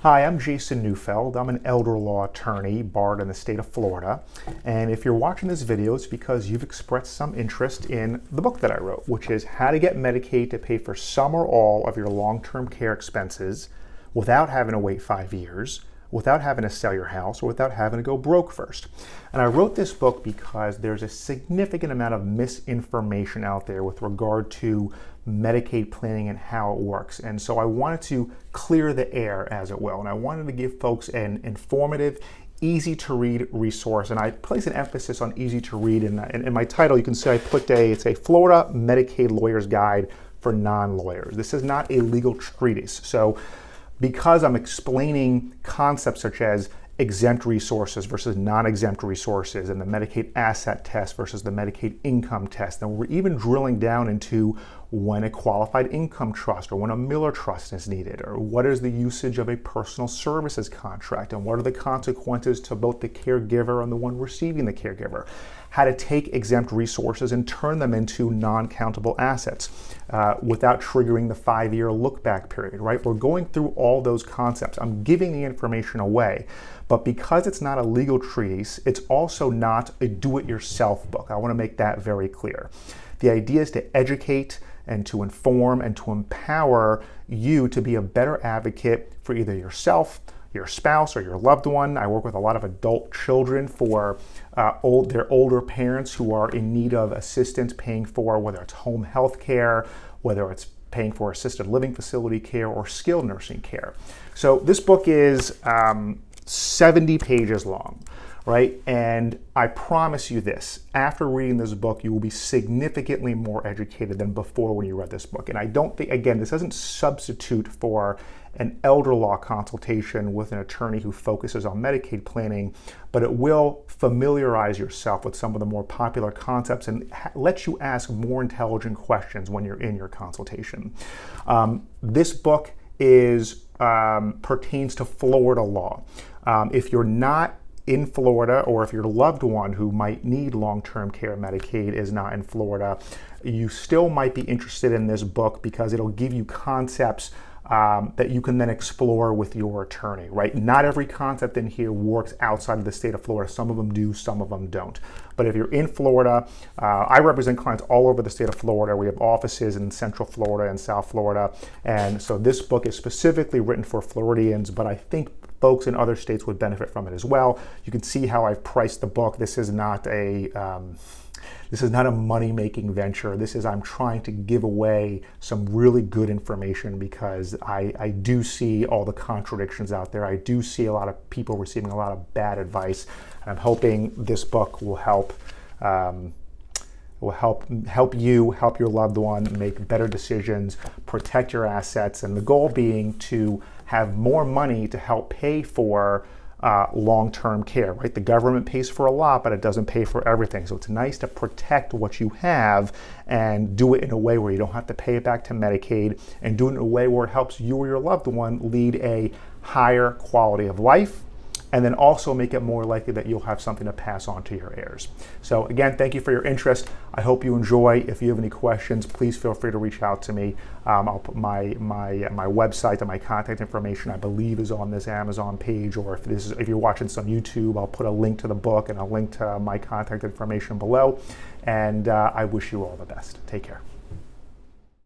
Hi, I'm Jason Neufeld. I'm an elder law attorney barred in the state of Florida. And if you're watching this video, it's because you've expressed some interest in the book that I wrote, which is How to Get Medicaid to Pay for Some or All of Your Long-Term Care Expenses Without Having to Wait 5 years, without having to sell your house, or without having to go broke first. And I wrote this book because there's a significant amount of misinformation out there with regard to Medicaid planning and how it works. And so I wanted to clear the air, as it will, and I wanted to give folks an informative, easy to read resource. And I place an emphasis on easy to read. In my title, you can see it's a Florida Medicaid Lawyer's Guide for Non-Lawyers. This is not a legal treatise. So because I'm explaining concepts such as exempt resources versus non-exempt resources and the Medicaid asset test versus the Medicaid income test, and we're even drilling down into when a qualified income trust or when a Miller trust is needed, or what is the usage of a personal services contract, and what are the consequences to both the caregiver and the one receiving the caregiver, how to take exempt resources and turn them into non-countable assets without triggering the 5-year look-back period, right? We're going through all those concepts. I'm giving the information away, but because it's not a legal treatise, it's also not a do-it-yourself book. I want to make that very clear. The idea is to educate and to inform and to empower you to be a better advocate for either yourself, your spouse, or your loved one. I work with a lot of adult children for their older parents who are in need of assistance paying for whether it's home health care, whether it's paying for assisted living facility care or skilled nursing care. So this book is 70 pages long, right? And I promise you this, after reading this book, you will be significantly more educated than before when you read this book. And I don't think, again, this doesn't substitute for an elder law consultation with an attorney who focuses on Medicaid planning, but it will familiarize yourself with some of the more popular concepts and let you ask more intelligent questions when you're in your consultation. This book pertains to Florida law. If you're not in Florida, or if your loved one who might need long-term care Medicaid is not in Florida, you still might be interested in this book because it'll give you concepts that you can then explore with your attorney, right? Not every concept in here works outside of the state of Florida. Some of them do, some of them don't. But if you're in Florida, I represent clients all over the state of Florida. We have offices in Central Florida and South Florida. And so this book is specifically written for Floridians, but I think folks in other states would benefit from it as well. You can see how I've priced the book. This is not a money-making venture. I'm trying to give away some really good information because I do see all the contradictions out there. I do see a lot of people receiving a lot of bad advice. And I'm hoping this book will help you, help your loved one make better decisions, protect your assets, and the goal being to have more money to help pay for long-term care, right? The government pays for a lot, but it doesn't pay for everything. So it's nice to protect what you have and do it in a way where you don't have to pay it back to Medicaid, and do it in a way where it helps you or your loved one lead a higher quality of life, and then also make it more likely that you'll have something to pass on to your heirs. So again, thank you for your interest. I hope you enjoy. If you have any questions, please feel free to reach out to me. I'll put my website and my contact information, I believe, is on this Amazon page, or if you're watching this on YouTube, I'll put a link to the book and a link to my contact information below. And I wish you all the best. Take care.